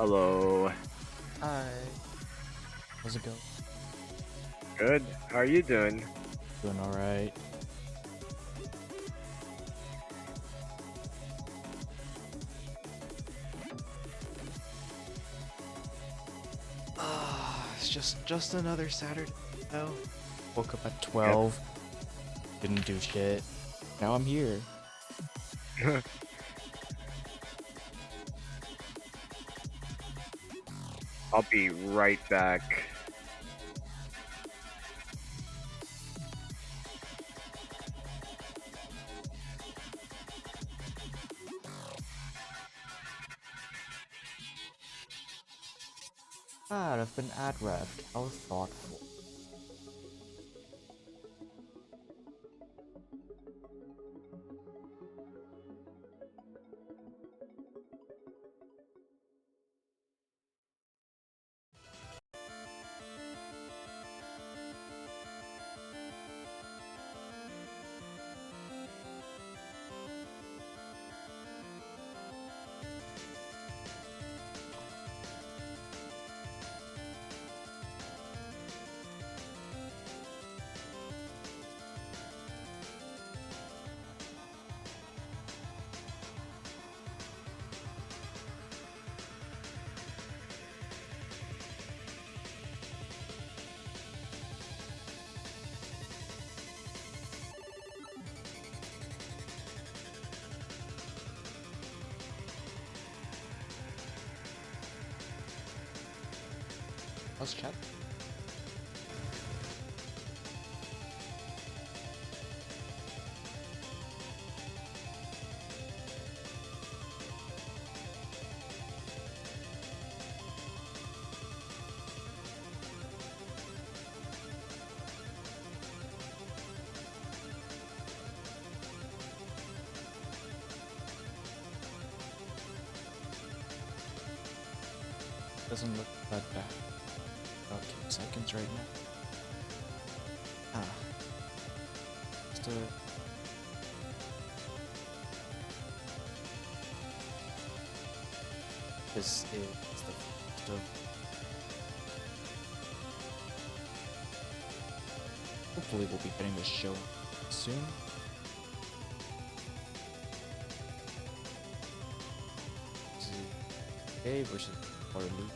Hello. Hi. How's it going? Good. How are you doing? Doing alright. It's just another Saturday. No. Woke up at Yep. 12. Didn't do shit. Now I'm here. I'll be right back. I've been ad revved. How thoughtful. How's chat? Doesn't look that bad. About 2 seconds right now. Just This is the first of. Hopefully we'll be getting this show soon. This is A versus waterloo.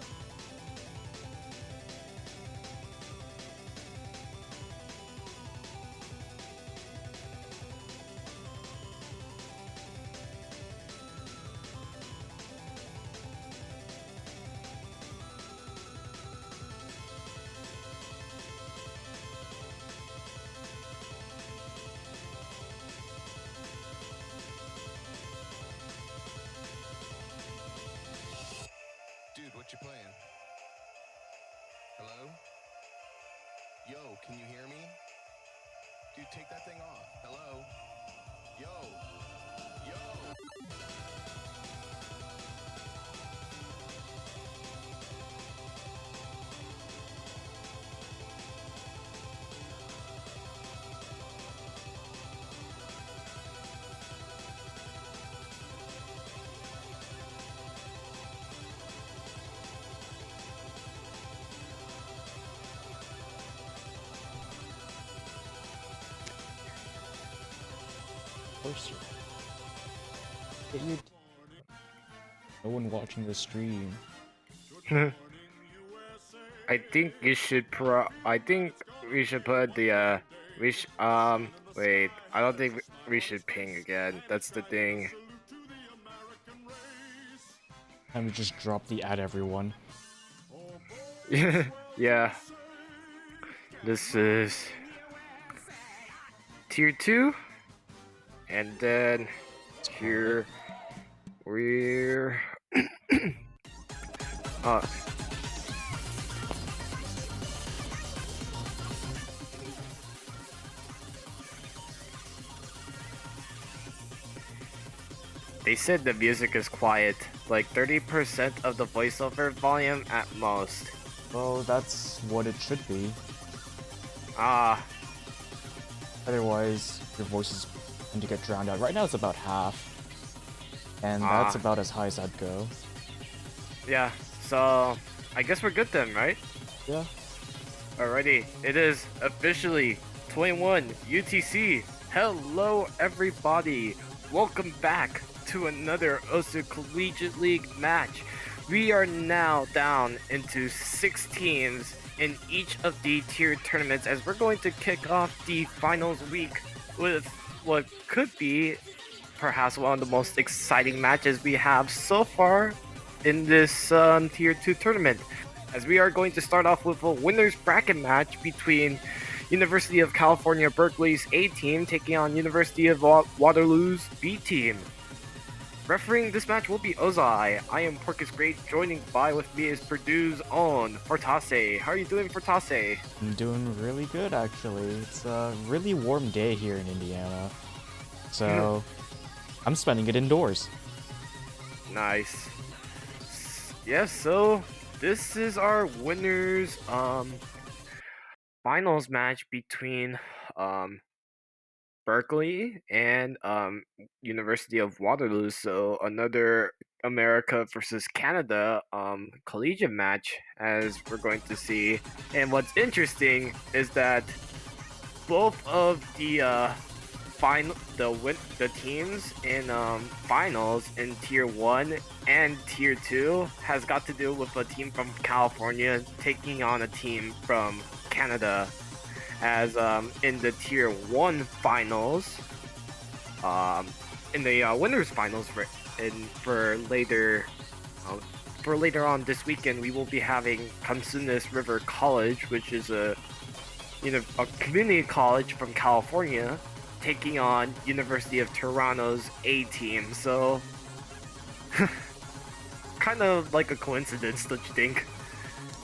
Dude, what you playing? Hello? Yo, can you hear me? Dude, take that thing off. Hello? Yo! Yo! Closer. Get your. No one watching the stream. I think you should I think we should put the wait. I don't think we should ping again. That's the thing. Time to just drop the ad, everyone. Yeah. This is tier 2, and then here we're uh they said the music is quiet, like 30% of the voiceover volume at most. Well, that's what it should be. Ah, Otherwise, your voices tend to get drowned out. Right now, it's about half. And that's about as high as I'd go. yeah. So I guess we're good then, right? Yeah. Alrighty, it is officially 21 UTC. Hello, everybody. Welcome back to another OSU Collegiate League match. We are now down into 6 teams in each of the tiered tournaments as we're going to kick off the finals week with what could be perhaps one of the most exciting matches we have so far in this Tier 2 tournament, as we are going to start off with a winner's bracket match between University of California, Berkeley's A team taking on University of Waterloo's B team. Refereeing this match will be Ozai. I am Porcus Great. Joining by with me is Purdue's own Fortase. How are you doing, Fortase? I'm doing really good, actually. It's a really warm day here in Indiana. So, I'm spending it indoors. Nice. Yes, so this is our winners finals match between Berkeley and University of Waterloo. So another America versus Canada collegiate match, as we're going to see. And what's interesting is that both of the the teams in finals in tier 1 and tier 2 has got to do with a team from California taking on a team from Canada, as in the tier 1 finals, in the winners finals for later on this weekend, we will be having Cosumnes River College, which is a community college from California, taking on University of Toronto's A team. So kind of like a coincidence, don't you think?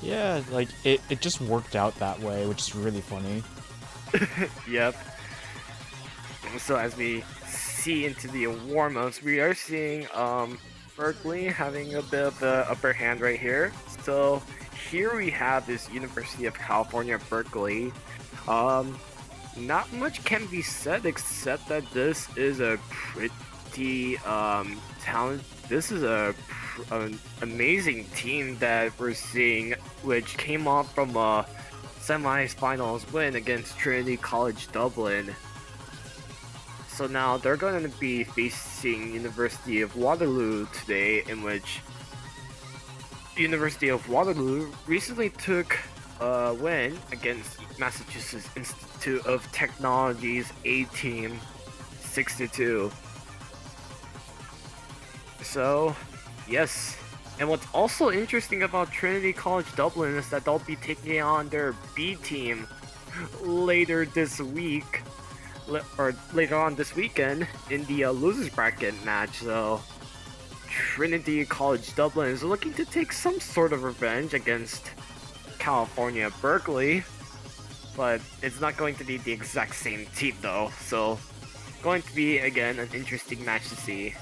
Yeah, like, it just worked out that way, which is really funny. Yep. So as we see into the warm-ups, we are seeing Berkeley having a bit of the upper hand right here. So here we have this University of California, Berkeley. Not much can be said except that this is a pretty talent. This is an amazing team that we're seeing, which came off from a semi-finals win against Trinity College Dublin. So now they're going to be facing University of Waterloo today, in which University of Waterloo recently took a win against Massachusetts Institute of Technology's A team 6-2. So, yes. And what's also interesting about Trinity College Dublin is that they'll be taking on their B team later this week, or later on this weekend in the losers bracket match. So Trinity College Dublin is looking to take some sort of revenge against California Berkeley, but it's not going to be the exact same team though, so going to be again an interesting match to see.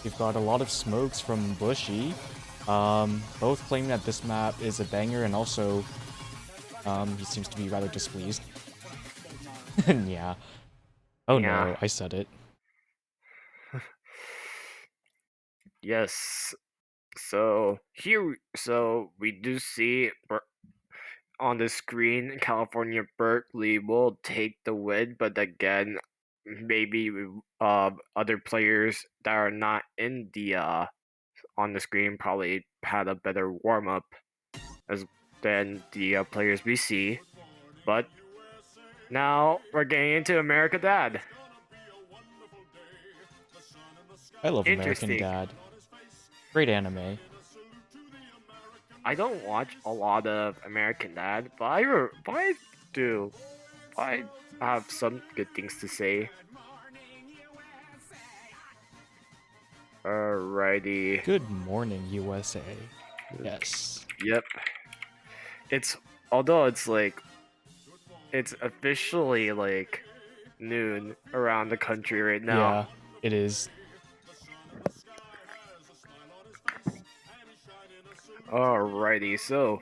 We've got a lot of smokes from Bushy, both claiming that this map is a banger, and also he seems to be rather displeased. Yeah. Oh Yeah. no, I said it. Yes. So we do see on the screen California Berkeley will take the win, but again, maybe other players that are not in the on the screen probably had a better warm up as than the players we see. But now we're getting into America Dad. I love American Interesting. Dad. Great anime. I don't watch a lot of American Dad, but I do. I have some good things to say. Alrighty. Good morning, USA. Yes. Yep. It's although it's like it's officially like noon around the country right now. Yeah, it is. Alrighty, so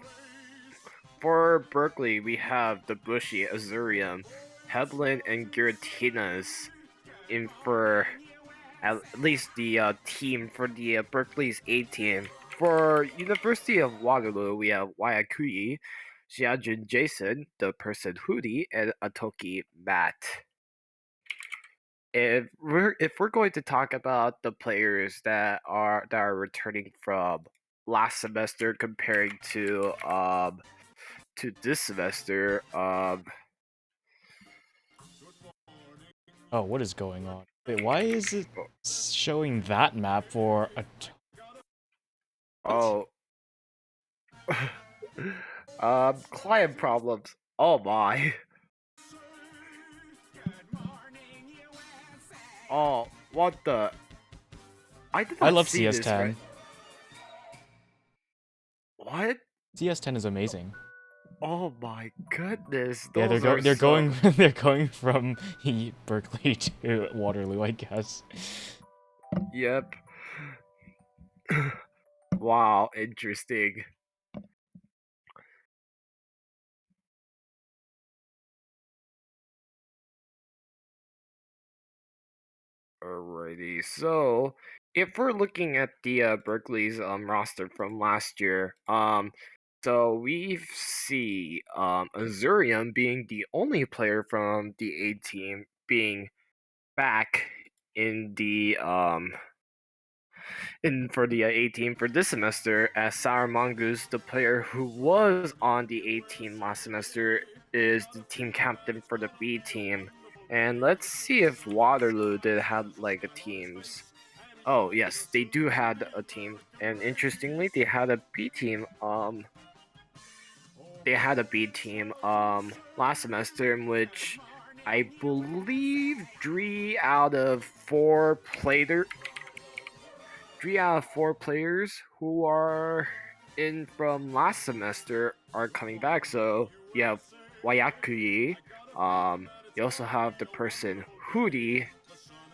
for Berkeley we have the Bushy, Azurium, Headland, and Giratinas in for at least the team for the Berkeley's A team. for University of Waterloo, we have Wayakui, Xiajun Jason, the person Hootie, and Atoki Matt. If we're going to talk about the players that are returning from last semester comparing to this semester, Oh, what is going on? Wait, why is it showing that map for a... What? oh, client problems. Oh my. Oh, what the? I did I not love see this right. CS10. What? CS10 is amazing. Oh my goodness, Yeah, those are they're so. going they're going from Berkeley to Waterloo, I guess. Yep. Wow, interesting. Alrighty, so if we're looking at the Berkeley's roster from last year, so we see Azurium being the only player from the A team being back in the in for the A team for this semester, as Sour Mongoose, the player who was on the A team last semester, is the team captain for the B team. And let's see if Waterloo did have like a teams. Oh yes, they do had a team, and interestingly, they had a B team. They had a B team last semester in which I believe 3 out of 4 players who are in from last semester are coming back. So you have Wayakui. You also have the person Hootie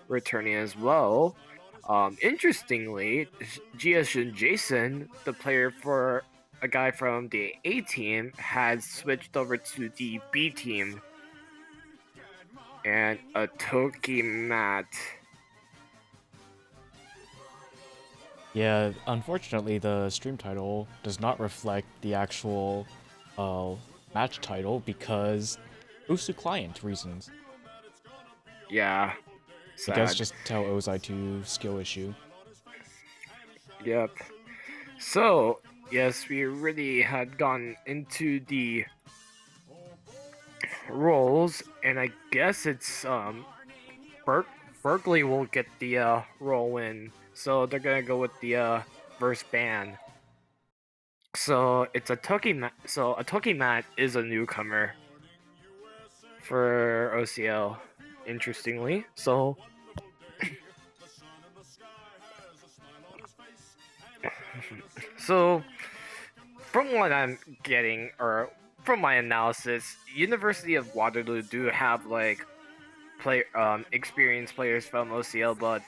returning as well. Interestingly, GS Jason, the player for a guy from the A team, has switched over to the B team. And a Toki Matt. Yeah, unfortunately, the stream title does not reflect the actual uh, match title because Usu client reasons. Yeah, I guess sad. just tell Ozai to skill issue. Yep. So, yes, we really had gone into the roles, and I guess it's Berkeley will get the role win, so they're gonna go with the first ban. So it's a Toki. So a Tokimat is a newcomer for OCL. Interestingly, so so from what I'm getting, or from my analysis, University of Waterloo do have like experienced players from OCL, but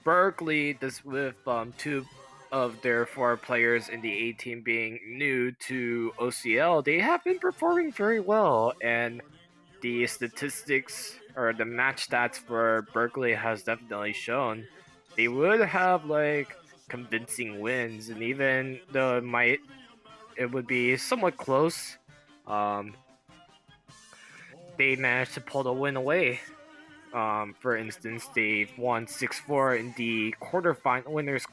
Berkeley, this with 2 of their 4 players in the A team being new to OCL, they have been performing very well, and the statistics or the match stats for Berkeley has definitely shown they would have like convincing wins, and even though it would be somewhat close, um, they managed to pull the win away. For instance, they've won 6-4 in the quarterfinal winners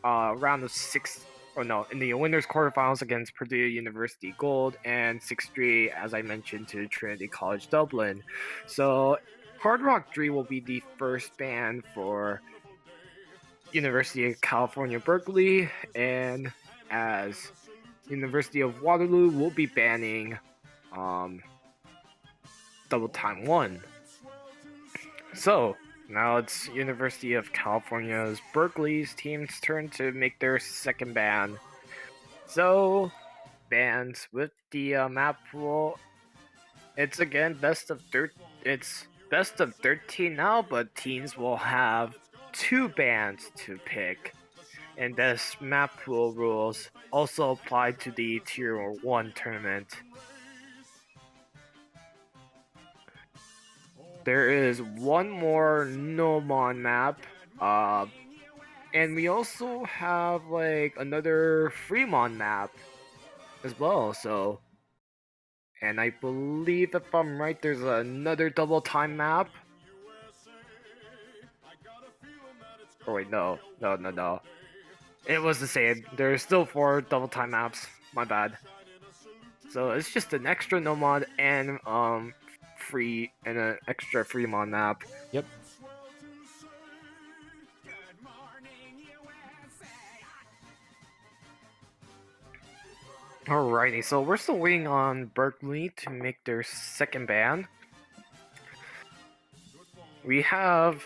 round of six. Or no, in the winners quarterfinals against Purdue University Gold, and 6-3, as I mentioned, to Trinity College Dublin. So Hard Rock 3 will be the first ban for University of California Berkeley, and as University of Waterloo will be banning Double Time 1. So now it's University of California's Berkeley's team's turn to make their second ban. So bans with the map rule. It's again It's best of 13 now, but teams will have 2 bans to pick. And this map pool rules also apply to the Tier 1 tournament. There is one more Nomon map, And we also have like another Fremont map as well. So, and I believe if I'm right, there's another double time map. Oh wait, no. It was the same. There's still 4 double time maps. My bad. So it's just an extra nomad and free and an extra Fremont map. Yep. Alrighty, so we're still waiting on Berkeley to make their second ban. We have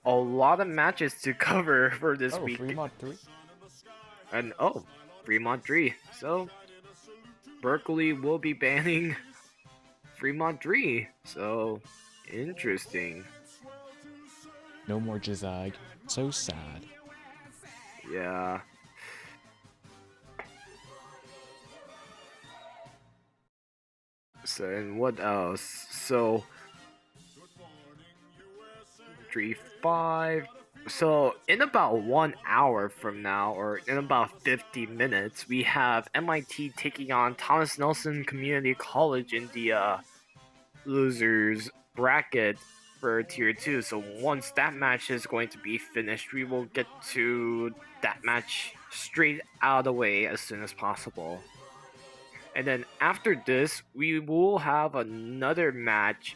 a lot of matches to cover for this week. Fremont 3? And Fremont 3. So Berkeley will be banning Fremont 3. So interesting. No more Jizag. So sad. Yeah. So, and what else? So 3-5. So in about 1 hour from now, or in about 50 minutes, we have MIT taking on Thomas Nelson Community College in the losers bracket for Tier 2. So once that match is going to be finished, we will get to that match straight out of the way as soon as possible. And then after this, we will have another match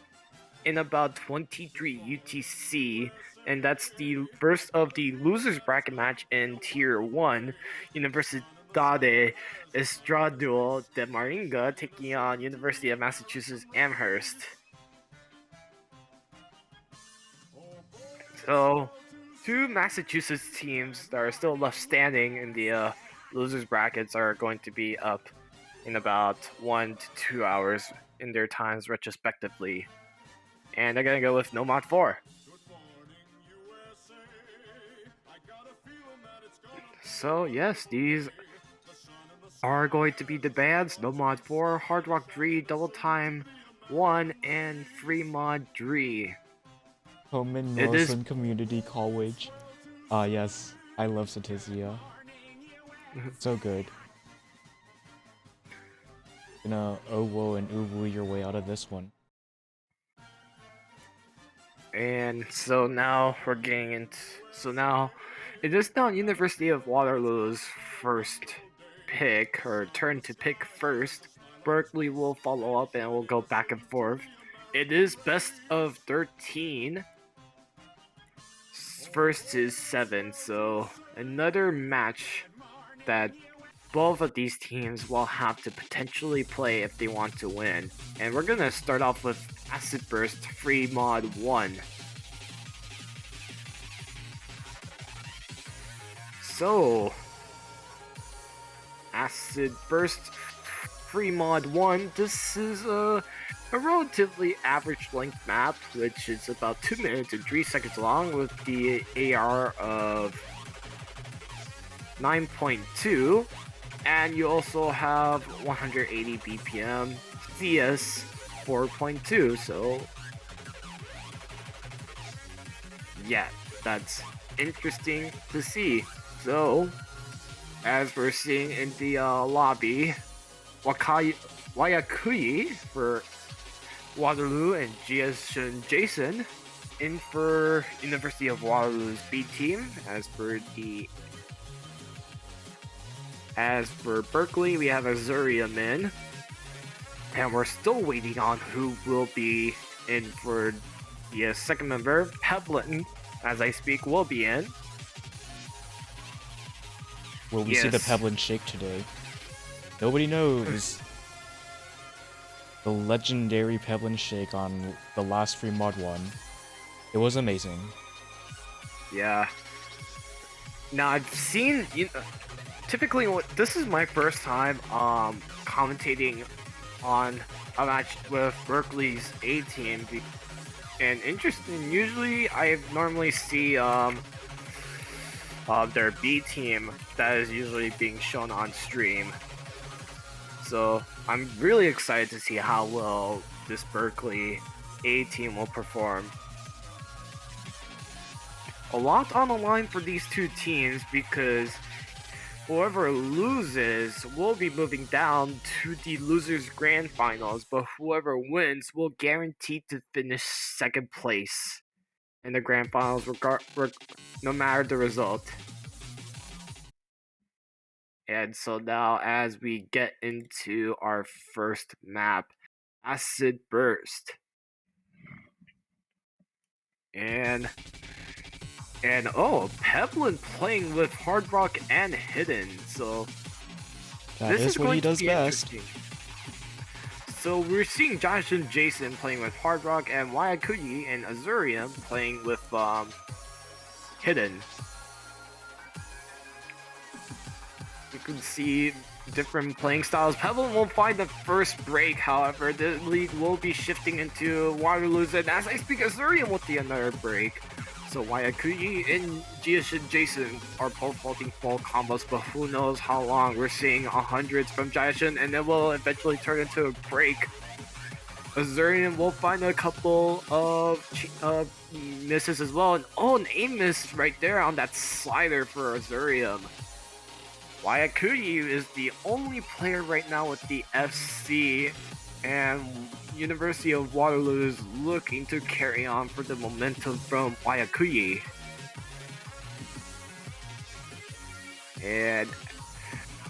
in about 23 UTC, and that's the first of the losers bracket match in Tier 1, Universidade Estadual de Maringa taking on University of Massachusetts Amherst. So, 2 Massachusetts teams that are still left standing in the losers brackets are going to be up in about 1 to 2 hours in their times retrospectively. And they're gonna go with No Mod 4. So yes, these are going to be the bands: No Mod 4, Hard Rock 3, Double Time 1, and Free Mod 3. Coleman Nelson Community College. Yes, I love Satisia. So good. Gonna Owo and Uwu your way out of this one. And so now we're getting into. So now it is now University of Waterloo's first pick, or turn to pick first. Berkeley will follow up and we'll go back and forth. It is best of 13. First is 7, so another match that both of these teams will have to potentially play if they want to win. And we're gonna start off with Acid Burst Free Mod 1. So, Acid Burst Free Mod 1, this is a relatively average length map, which is about 2 minutes and 3 seconds long, with the AR of 9.2, and you also have 180 BPM, CS 4.2, so yeah, that's interesting to see. So, as we're seeing in the lobby, Wayakui for Waterloo and Jiashun Jason in for University of Waterloo's B team. As for Berkeley, we have Azuria Min, and we're still waiting on who will be in for the second member. Pevlin, as I speak, will be in. Will we see the Pevlin Shake today? Nobody knows. The legendary Pevlin Shake on the last Free Mod 1. It was amazing. Yeah. Now I've seen, typically this is my first time commentating on a match with Berkeley's A team, and interesting. Usually I normally see their B team that is usually being shown on stream. So I'm really excited to see how well this Berkeley A team will perform. a lot on the line for these two teams because whoever loses will be moving down to the losers grand finals, but whoever wins will guarantee to finish second place in the grand finals no matter the result. And so now as we get into our first map, Acid Burst. And oh, Peplin playing with Hard Rock and Hidden, so That this is is what going he to does be best. interesting. So we're seeing Josh and Jason playing with Hard Rock and Wyakugi and Azurium playing with Hidden. You can see different playing styles. Peplin will find the first break, however, the lead will be shifting into Waterloo's, and as I speak, Azurium with the another break. So Wyakugi and Jason are both holding full combos, but who knows how long. We're seeing hundreds from Jason, and it will eventually turn into a break. Azurian will find a couple of misses as well, and oh, an aim miss right there on that slider for Azurium. Wyakugi is the only player right now with the FC, and University of Waterloo is looking to carry on for the momentum from Wyakugi. And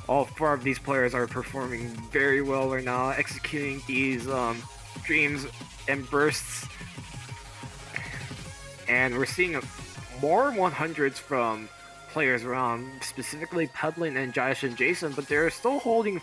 all four of these players are performing very well right now, executing these streams and bursts. And we're seeing more 100s from players around, specifically Peplin and Josh and Jason, but they're still holding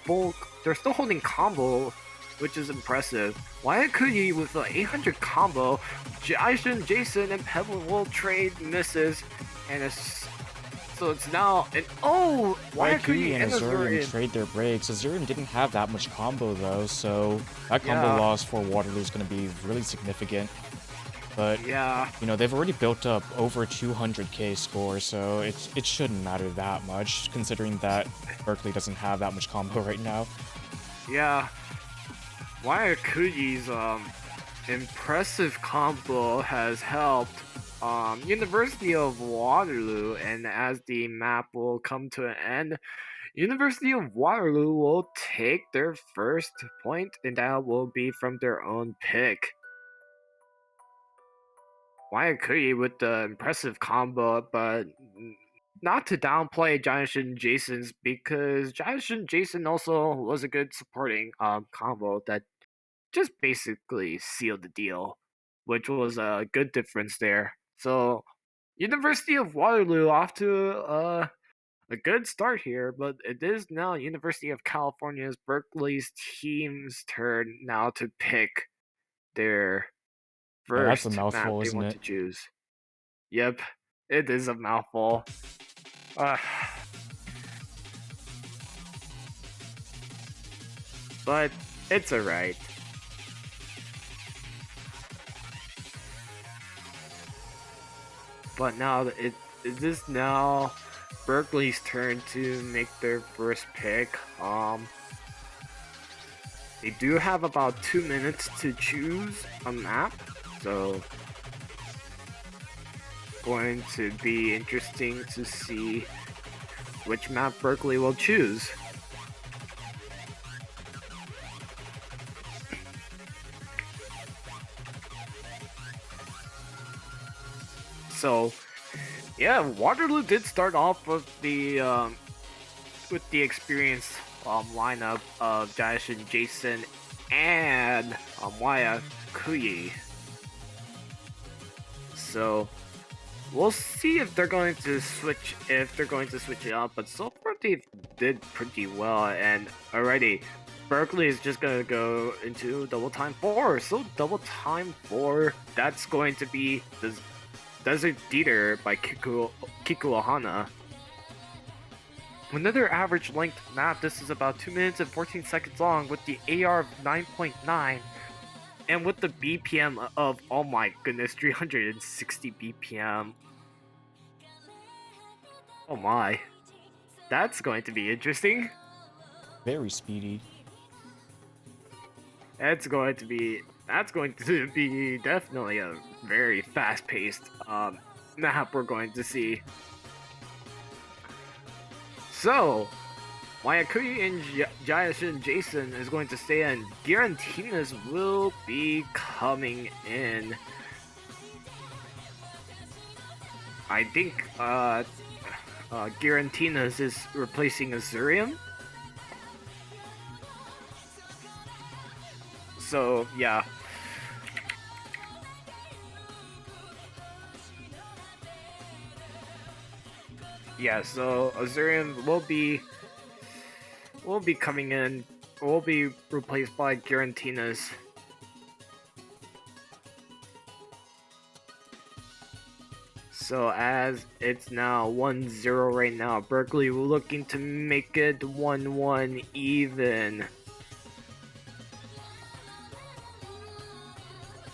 combo, which is impressive. Wyakugi with an 800 combo, Josh and Jason and Peplin will trade misses, and so it's now an Wyakugi and Azurian trade their breaks. Azurian didn't have that much combo though, so that combo loss for Waterloo is going to be really significant. But yeah, you know, they've already built up over 200k score, so it shouldn't matter that much, considering that Berkeley doesn't have that much combo right now. Yeah, Wyakugi's impressive combo has helped University of Waterloo, and as the map will come to an end, University of Waterloo will take their first point, and that will be from their own pick. Wyakugi with the impressive combo, but not to downplay Jonathan Jason's, because Jonathan Jason also was a good supporting combo that just basically sealed the deal, which was a good difference there. So University of Waterloo off to a good start here, but it is now University of California's Berkeley's team's turn now to pick their Yeah, that's a first map mouthful, they isn't want it? to choose. Yep, it is a mouthful. But it's alright. But now it is now Berkeley's turn to make their first pick. They do have about 2 minutes to choose a map, so going to be interesting to see which map Berkeley will choose. So, yeah, Waterloo did start off with the experienced lineup of Josh and Jason and Wyakugi. So we'll see if they're going to switch it up, but so far they did pretty well, and already Berkeley is just gonna go into double time 4. So double time 4, that's going to be the Desert Theater by Kiku Ohana. Another average length map, this is about 2 minutes and 14 seconds long with the AR of 9.9 and with the BPM of, oh my goodness, 360 BPM. Oh my. That's going to be interesting. Very speedy. That's going to be definitely a very fast-paced map we're going to see. So, Waiakui and Jayashin Jason is going to stay in. Garantinas will be coming in. I think Garantinas is replacing Azurium. So, yeah. Yeah, so Azurium will be coming in, will be replaced by Garantinas. So as it's now 1-0 right now, Berkeley looking to make it 1-1 even.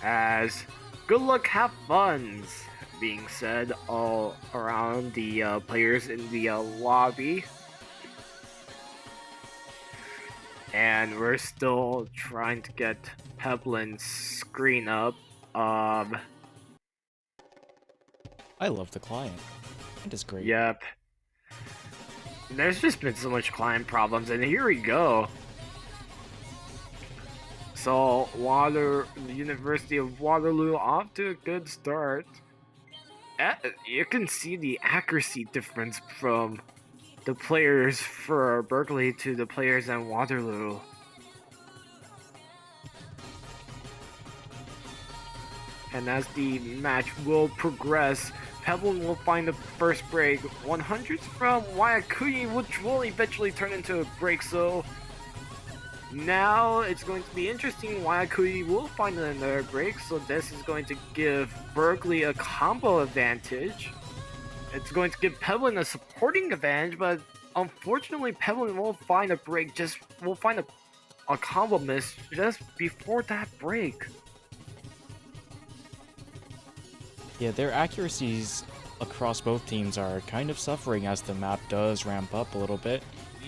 As good luck, have fun's being said all around the players in the lobby. And we're still trying to get Peblin's screen up. I love the client. It is great. Yep. There's just been so much client problems, and here we go. So, the University of Waterloo off to a good start. You can see the accuracy difference from the players for Berkeley to the players at Waterloo. And as the match will progress, Pebble will find the first break. 100s from Waiakui, which will eventually turn into a break, so now it's going to be interesting. Waiakui will find another break, so this is going to give Berkeley a combo advantage. It's going to give Pebblin a supporting advantage, but unfortunately Pebblin will find a break, will find a combo miss just before that break. Yeah, their accuracies across both teams are kind of suffering as the map does ramp up a little bit.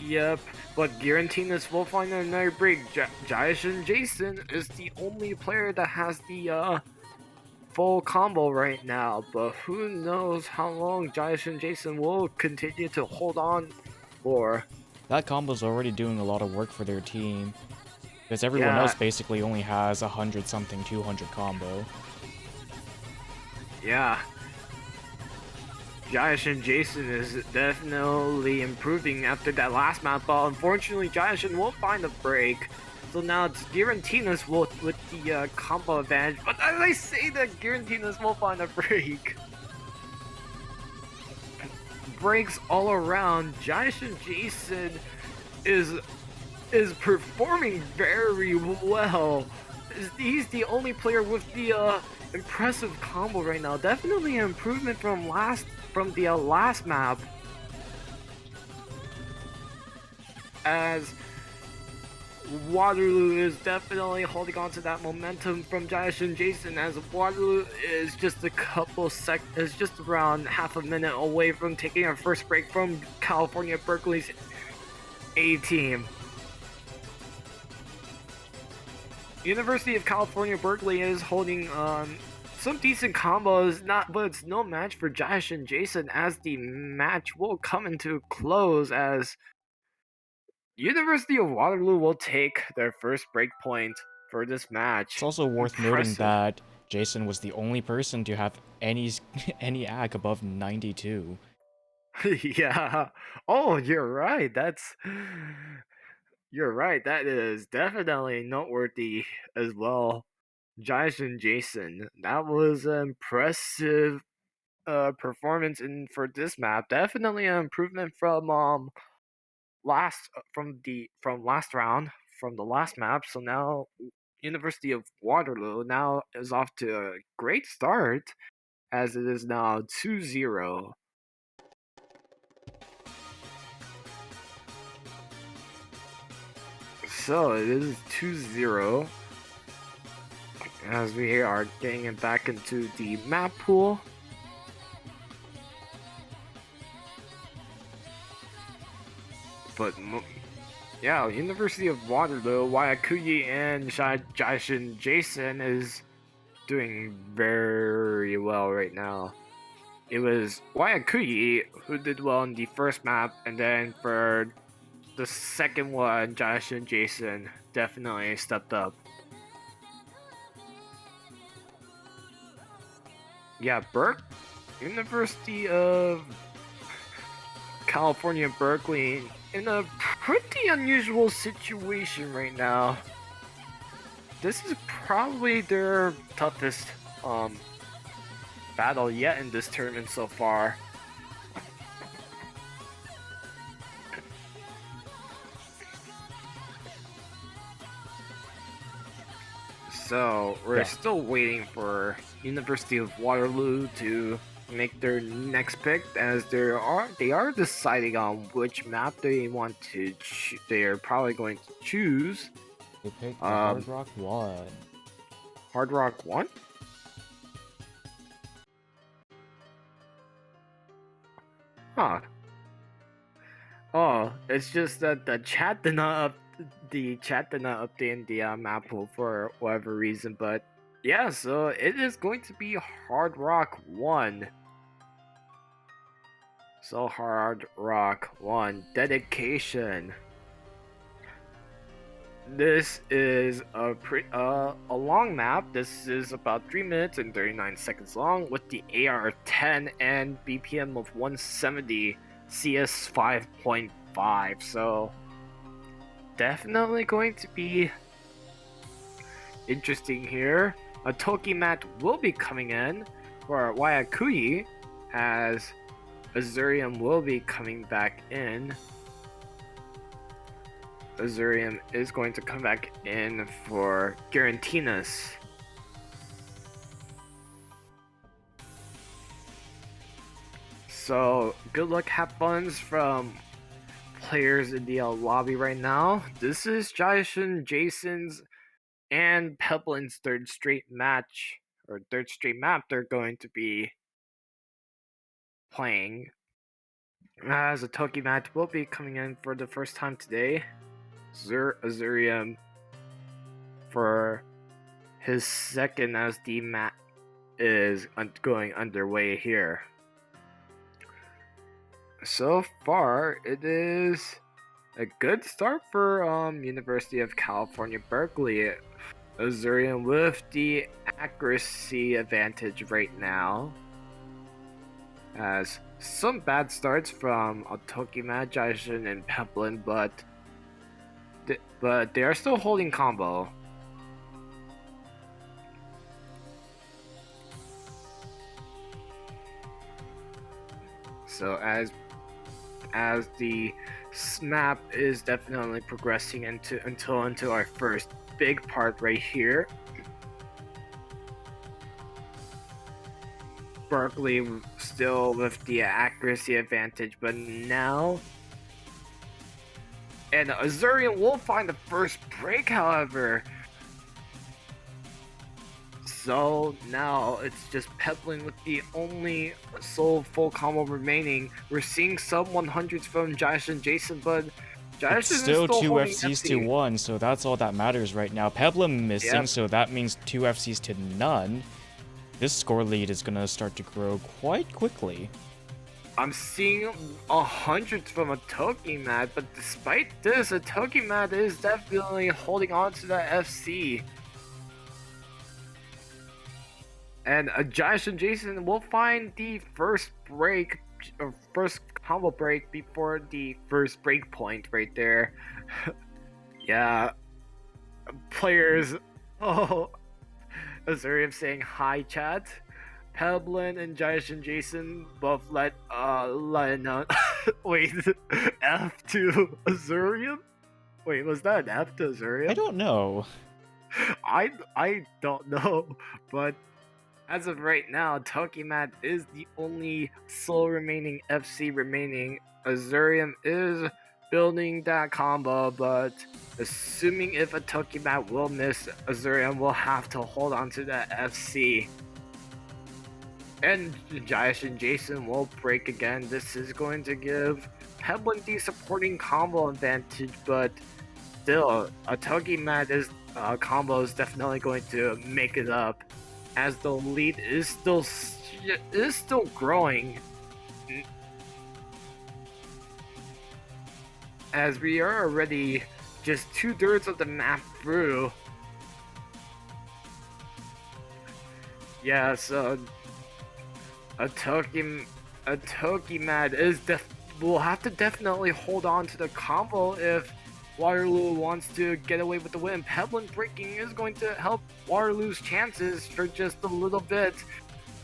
Yep, but Garantinas will find another break. Jayashin Jason is the only player that has the full combo right now, but who knows how long Jayashin Jason will continue to hold on for. That combo's already doing a lot of work for their team, because everyone else basically only has 100-something, 200 combo. Yeah. Jayashin Jason is definitely improving after that last map, but unfortunately Jayashin will find a break. So now it's Garantinas with the combo advantage, but as I say that Garantinas will find a break. Breaks all around. Jayashin Jason is performing very well. He's the only player with the impressive combo right now. Definitely an improvement from the last map. As Waterloo is definitely holding on to that momentum from Jayashin Jason, as Waterloo is just just around half a minute away from taking our first break from California Berkeley's A team. University of California Berkeley is holding some decent combos, but it's no match for Jayashin Jason, as the match will come into close as University of Waterloo will take their first break point for this match. It's also worth noting that Jason was the only person to have any AC above 92. Yeah. Oh, you're right. You're right. That is definitely noteworthy as well. Jayashin Jason, that was an impressive performance for this map. Definitely an improvement from last round, from the last map. So now University of Waterloo now is off to a great start, as it is now 2-0. So it is 2-0 as we are getting it back into the map pool. But yeah, University of Waterloo, Waiakui and Jayashin Jason is doing very well right now. it was Wayakuyi who did well in the first map, and then for the second one, Josh and Jason definitely stepped up. Yeah, University of California, Berkeley, in a pretty unusual situation right now. This is probably their toughest battle yet in this tournament so far. So we're still waiting for University of Waterloo to make their next pick, as they are deciding on which map they want to. They are probably going to choose. They picked the Hard Rock 1. Hard Rock 1? Huh. Oh, it's just that the chat did not update the map pool for whatever reason, but yeah, so it is going to be Hard Rock 1. So Hard Rock 1 dedication. This is a long map. This is about 3 minutes and 39 seconds long with the AR 10 and BPM of 170, CS 5.5. So definitely going to be interesting here. A Toki mat will be coming in for Wayakuyi, as Azurium will be coming back in. Azurium is going to come back in for Garantinas. So good luck, have funs from players in the lobby right now. This is Jason, Jason's, and Peblin's third straight match, or third straight map they're going to be playing. As a Toki match will be coming in for the first time today. Azurium for his second SD map is going underway here. So far, it is a good start for University of California, Berkeley. Azurium with the accuracy advantage right now. Has some bad starts from Otoki, Magician, and Peplin, but they are still holding combo. So as the map is definitely progressing into our first big part right here. Berkeley still with the accuracy advantage, but now, and Azurium will find the first break, however. So now it's just Peplin with the only sole full combo remaining. We're seeing sub 100s from Josh and Jason, but Josh it's is still 2 holding FCs to 1, so that's all that matters right now. Peplum missing, Yep. so that means 2 FCs to none. This score lead is gonna start to grow quite quickly. I'm seeing 100s from a Toki mat, but despite this, a Toki mat is definitely holding on to that FC. And Josh and Jason will find the first break, or first combo break before the first break point right there. Yeah, players. Oh, Azurium saying hi, chat. Peblin and Josh and Jason both let know. Wait, F to Azurium? Wait, was that an F to Azurium? I don't know. I don't know, but as of right now, Tokimat is the only sole remaining FC remaining. Azurium is building that combo, but assuming if a Tokimat will miss, Azurium will have to hold on to that FC. And Josh and Jason will break again. This is going to give Peblin the supporting combo advantage, but still, a Tokimat is combo is definitely going to make it up, as the lead is still is still growing. As we are already just 2/3 of the map through. Yeah, so a Tokimat is will have to definitely hold on to the combo if Waterloo wants to get away with the win. Peblin breaking is going to help Waterloo's chances for just a little bit.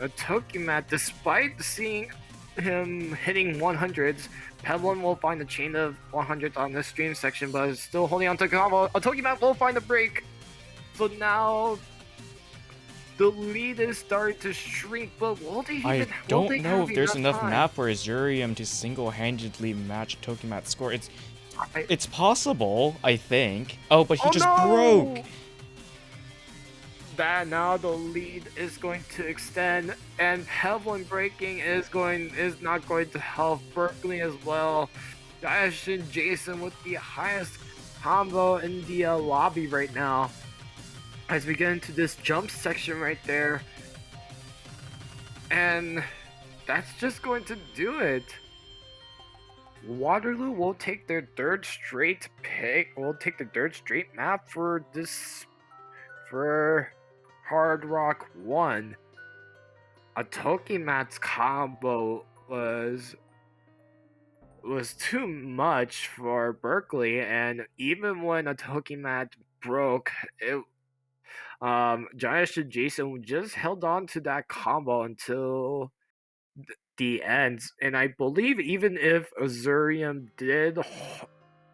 A Tokimat, despite seeing him hitting 100s, Peblin will find a chain of 100s on this stream section, but is still holding on to the combo. A Tokimat will find a break. So now the lead is starting to shrink, but will they even I don't know have if there's enough time? map for Azurium to single-handedly match Tokimat's score. I- It's possible, I think. Oh, but he just no! broke! That now the lead is going to extend, and Peblin breaking is not going to help Berkeley as well. Dash and Jason with the highest combo in the lobby right now. As we get into this jump section right there, and that's just going to do it. Waterloo will take their third straight map for Hard Rock 1. A Tokimat's combo was too much for Berkeley, and even when a Tokimat broke, Giant and Jason just held on to that combo until the end. And I believe even if Azurium did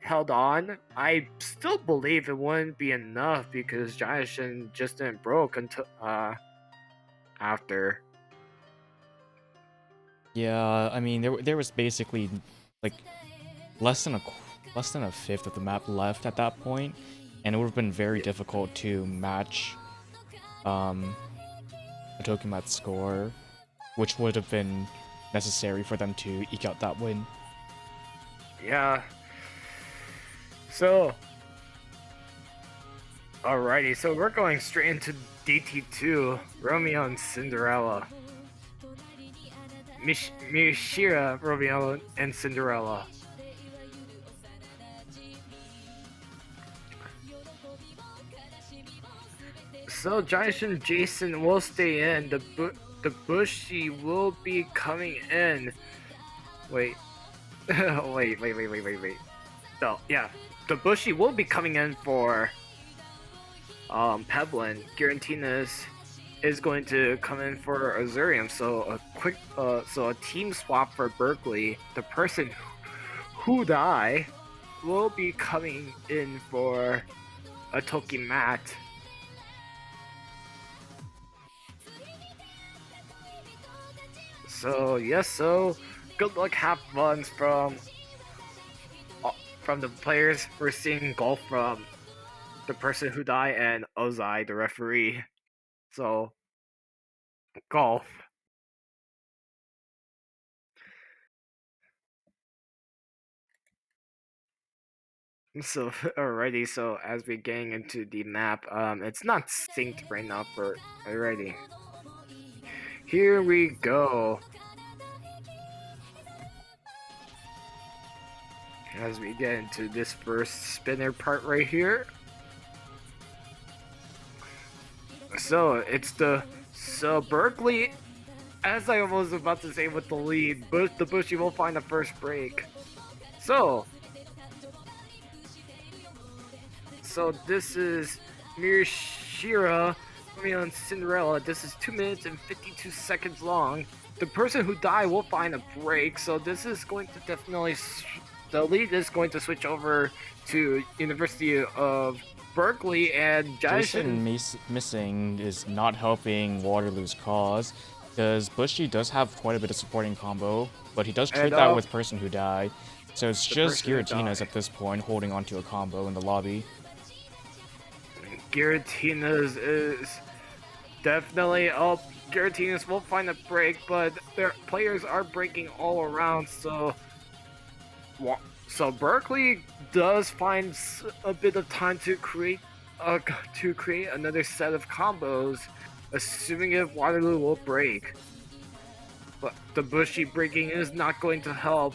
held on, I still believe it wouldn't be enough because Giant just didn't broke until after. Yeah, I mean, there was basically, like, less than a fifth of the map left at that point, and it would have been very difficult to match a Tokimat's score, which would have been necessary for them to eke out that win. Yeah. So, alrighty, so we're going straight into DT2, Romeo and Cinderella. Mishira, Romeo and Cinderella. So Giant and Jason will stay in. The Bushy will be coming in. Wait. wait. No, yeah. The Bushy will be coming in for Peblin. Garantinas is going to come in for Azurium. So a team swap for Berkeley. The person who die will be coming in for a Tokimat. So good luck, have fun from the players. We're seeing golf from the person who died and Ozai, the referee. So golf. So alrighty, so as we're getting into the map, it's not synced right now for alrighty. Here we go. As we get into this first spinner part right here. So Berkeley, as I was about to say with the lead, the Bushy will find the first break. So this is Mishira, Romeo and Cinderella. This is 2 minutes and 52 seconds long. The person who died will find a break, so this is going to definitely... The lead is going to switch over to University of Berkeley, and Jason missing is not helping Waterloo's cause, because Bushy does have quite a bit of supporting combo, but he does trade that with Person Who Died, so it's just Giratina's at this point holding onto a combo in the lobby. Giratina's is definitely up. Giratina's will find a break, but their players are breaking all around, so Berkeley does find a bit of time to create another set of combos, assuming if Waterloo will break. the bushy breaking is not going to help.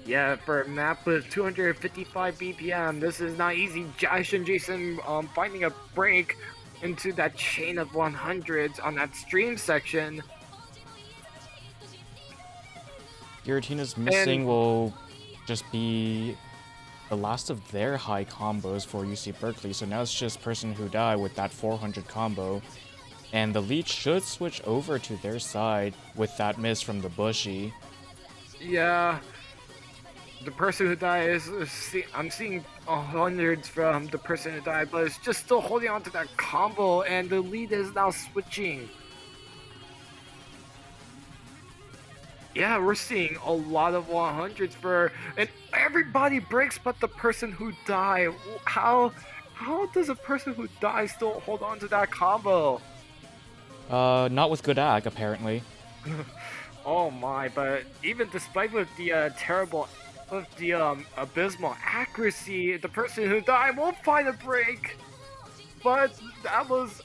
Yeah, for a map with 255 BPM, this is not easy. Josh and Jason finding a break into that chain of 100s on that stream section. Giratina's missing will just be the last of their high combos for UC Berkeley, so now it's just Person Who Die with that 400 combo. And the lead should switch over to their side with that miss from the bushy. Yeah. The Person Who Died I'm seeing hundreds from the Person Who Died, but it's just still holding on to that combo, and the lead is now switching. Yeah, we're seeing a lot of 100s and everybody breaks but the Person Who Died. How does a Person Who Died still hold on to that combo? Not with good ag, apparently. Oh my, but even despite with the abysmal accuracy, the Person Who Died won't find a break. But that was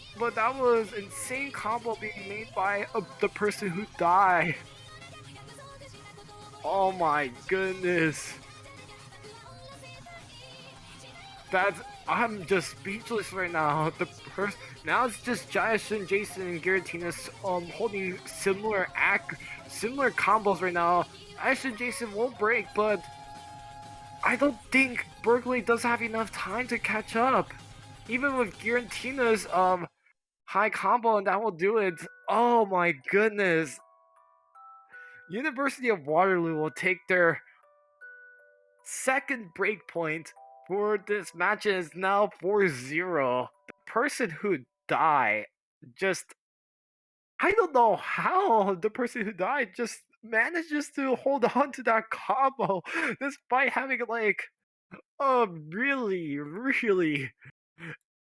insane combo being made by the Person Who Died. Oh my goodness. I'm just speechless right now. Now it's just Josh and Jason and Giratina holding similar combos right now. Josh and Jason won't break, but I don't think Berkeley does have enough time to catch up. Even with Giratina's high combo, and that will do it. Oh my goodness. University of Waterloo will take their second break point for this match, and is now 4-0. The Person Who Died I don't know how the Person Who Died just manages to hold on to that combo despite having like a really, really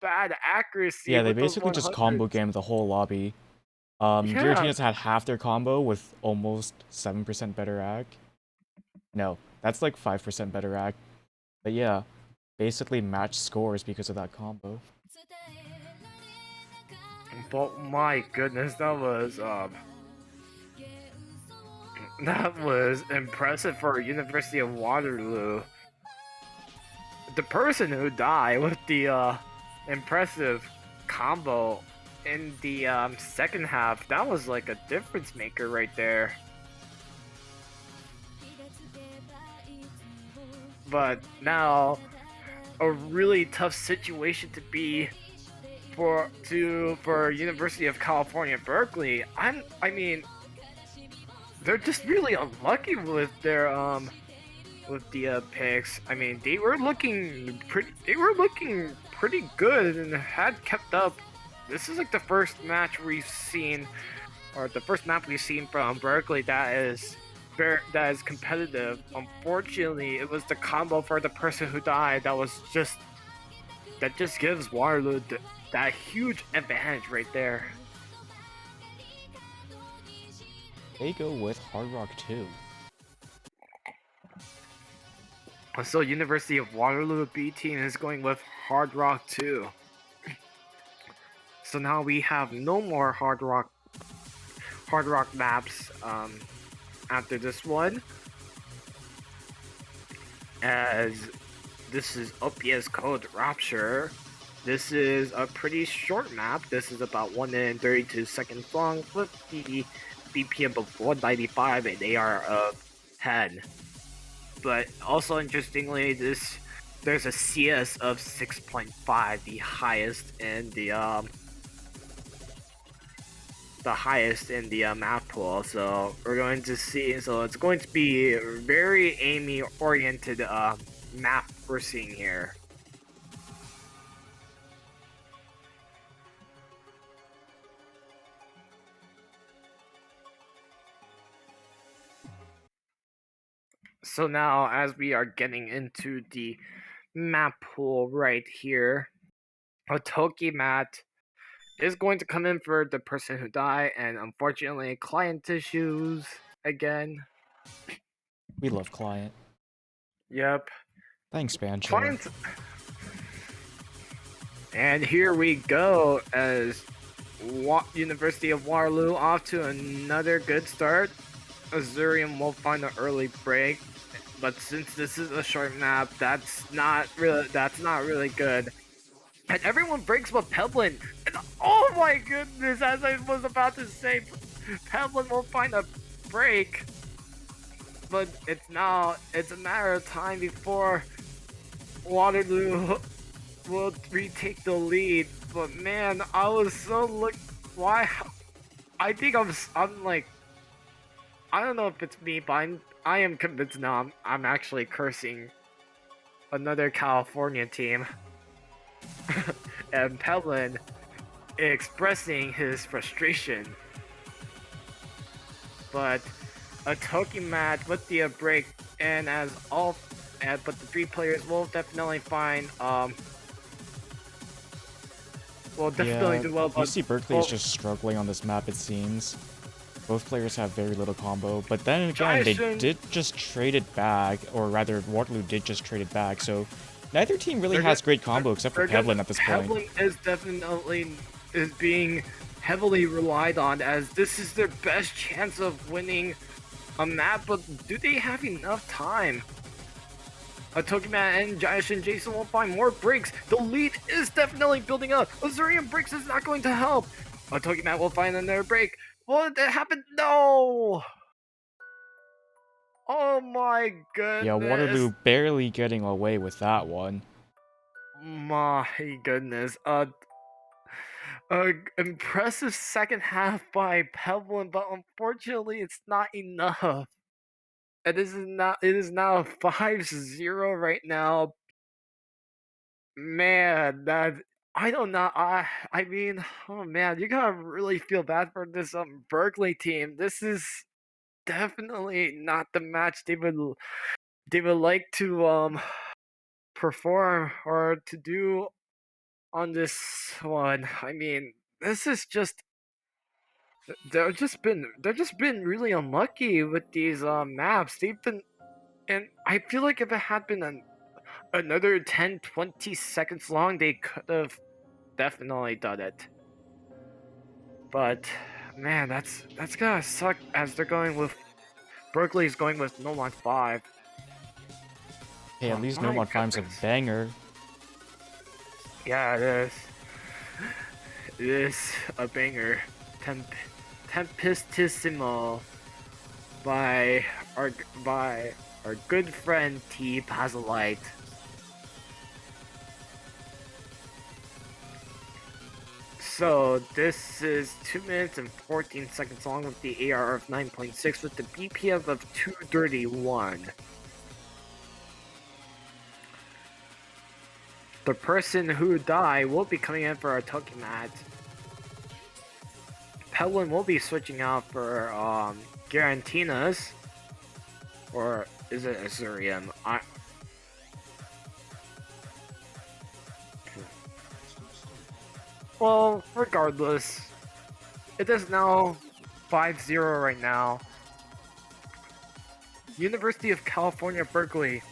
bad accuracy. Yeah, they with those basically just combo 100s. gamed the whole lobby. Yeah. Giratina's had half their combo with almost 7% better ag. No, that's like 5% better ag. But yeah, basically match scores because of that combo. But my goodness, that was impressive for University of Waterloo. The Person Who Died with the impressive combo in the second half, that was like a difference maker right there. But now, a really tough situation to be for University of California, Berkeley. I mean, they're just really unlucky with their picks. I mean, they were looking pretty good and had kept up. This is like the first match we've seen, or the first map we've seen from Berkeley that is competitive. Unfortunately, it was the combo for the Person Who Died that just gives Waterloo that huge advantage right there. They go with Hard Rock 2. So University of Waterloo B team is going with Hard Rock 2. So now we have no more Hard Rock maps after this one, as this is OPS code Rapture. This is a pretty short map. This is about 1 minute and 32 seconds long with the BPM of 195 and AR of 10. But also interestingly, there's a CS of 6.5, the highest in the map pool. So we're going to see. So it's going to be a very aiming oriented map we're seeing here. So now, as we are getting into the map pool right here, a Toki mat is going to come in for the Person Who Died, and unfortunately, client issues again. We love Client. Yep. Thanks, Bancho. Client. And here we go, as University of Waterloo off to another good start. Azurium will find an early break, but since this is a short map, that's not really good. And everyone breaks but Peblin. And oh my goodness, as I was about to say, Peblin will find a break. But it's a matter of time before Waterloo will retake the lead. But man, I was so why? I think I'm like, I don't know if it's me, but I am convinced now. I'm actually cursing another California team. And Pelin expressing his frustration. But a Toki match with the break, and but the 3 players will definitely find will definitely Yeah, do well. But UC Berkeley is just struggling on this map, it seems. Both players have very little combo, but then again, they did just trade it back, or rather, Waterloo did just trade it back, so neither team really has great combo except for Pevlin at this point. Pevlin is definitely being heavily relied on, as this is their best chance of winning a map, but do they have enough time? Tokiman and Jayesh and Jason will find more breaks. The lead is definitely building up. Azurium breaks is not going to help. Tokiman will find another break. What happened? No! Oh my goodness. Yeah, Waterloo barely getting away with that one. My goodness. Impressive second half by Pevlin, but unfortunately it's not enough. It is now 5-0 right now. Man, that I don't know. I mean, oh man, you gotta really feel bad for this Berkeley team. This is definitely not the match they would like to perform or to do on this one. I mean, this is just they're just been really unlucky with these maps. They've been, and I feel like if it had been another 10-20 seconds long, they could have definitely done it. But man, that's gonna suck, as they're going with Berkeley's going with No Mod 5. Hey, at least No Mod 5's a banger. Yeah, it is. It is a banger. Tempestissimo by our good friend T Pazolite. So this is 2 minutes and 14 seconds long with the AR of 9.6 with the BPM of 231. The person who died will be coming in for a Tokimat. Pelwin will be switching out for Garantinas, or is it Azurium? Well, regardless, it is now 5-0 right now. University of California, Berkeley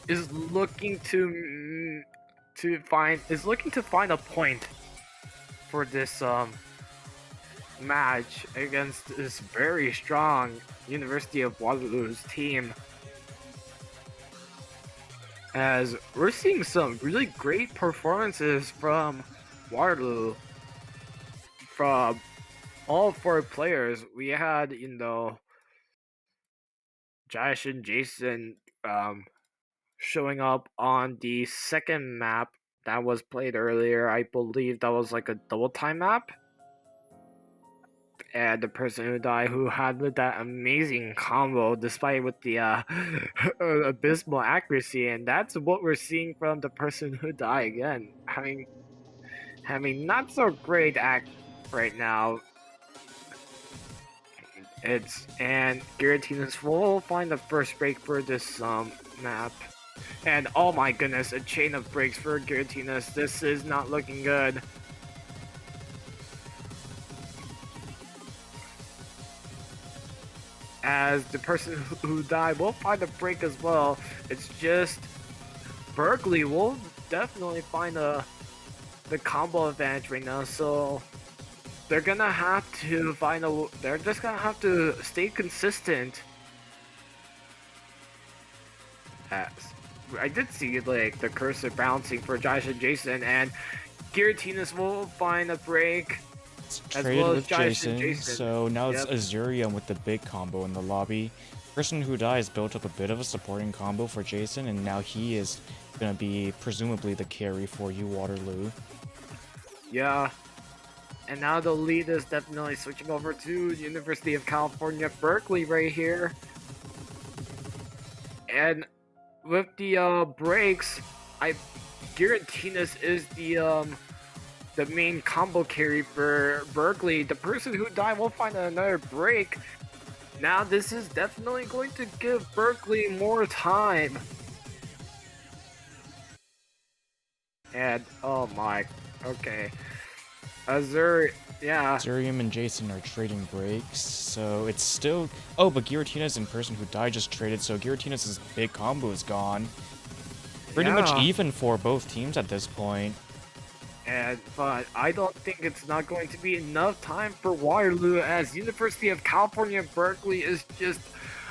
is looking to find a point for this match against this very strong University of Waterloo's team, as we're seeing some really great performances from Waterloo from all 4 players. We had, Jayesh and Jason showing up on the second map that was played earlier. I believe that was like a double time map. And the person who died, who had that amazing combo despite with the abysmal accuracy, and that's what we're seeing from the person who died again, having not so great act right now. And Giratinus will find the first break for this map. And oh my goodness, a chain of breaks for Giratinus. This is not looking good. As the person who died will find a break as well. It's just Berkeley will definitely find the the combo advantage right now, so they're gonna have to find a. They're just gonna have to stay consistent. As I did see like the cursor bouncing for Josh and Jason, and Giratinus will find a break It's as traded well as with Josh and Jason, Jason. so now it's Yep. Azurium with the big combo in the lobby. Person who dies built up a bit of a supporting combo for Jason, and now he is gonna be presumably the carry for you, Waterloo. Yeah. And now the lead is definitely switching over to University of California, Berkeley right here. And with the breaks, Giratinus is the main combo carry for Berkeley. The person who died will find another break. Now this is definitely going to give Berkeley more time. And oh my, okay. Yeah. Azurium and Jason are trading breaks, so it's still... Oh, but Giratinus in person who died just traded, so Giratinus' big combo is gone. Pretty much Yeah. even for both teams at this point. But I don't think it's not going to be enough time for Waterloo, as University of California Berkeley is just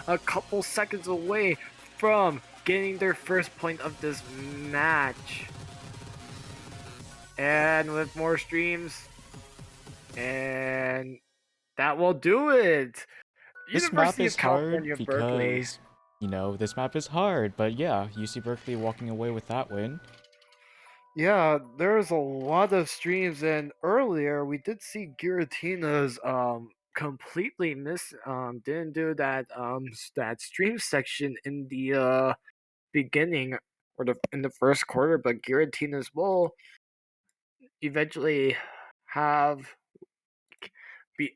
a couple seconds away from getting their first point of this match. And with more streams, and that will do it. This map University is of hard California Berkeley. because, you know, this map is hard, but yeah, UC Berkeley walking away with that win. Yeah, there's a lot of streams, and earlier we did see Giratina's completely didn't do that stream section in the beginning or in the first quarter, but Giratina's will eventually have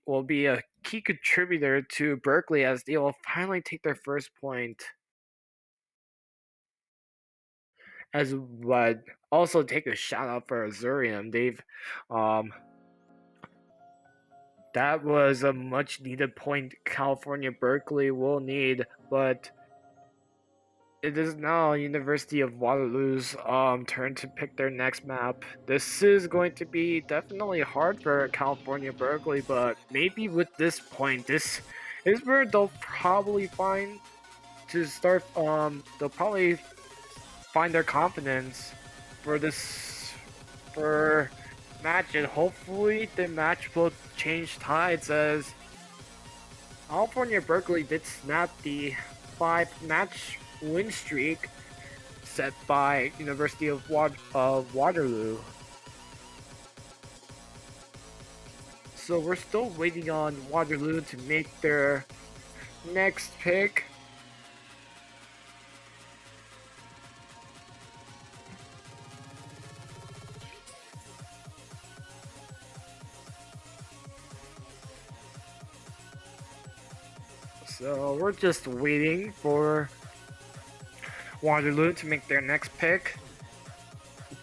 will be a key contributor to Berkeley, as they will finally take their first point. As but also take a shout out for Azurium. Um that was a much needed point California Berkeley will need, but it is now University of Waterloo's turn to pick their next map. This is going to be definitely hard for California Berkeley, but maybe with this point, this is where they'll probably find to start. They'll probably find their confidence for this for match, and hopefully the match will change tides, as California Berkeley did snap the 5-match win streak set by University of Waterloo. So we're still waiting on Waterloo to make their next pick. So we're just waiting for Waterloo to make their next pick.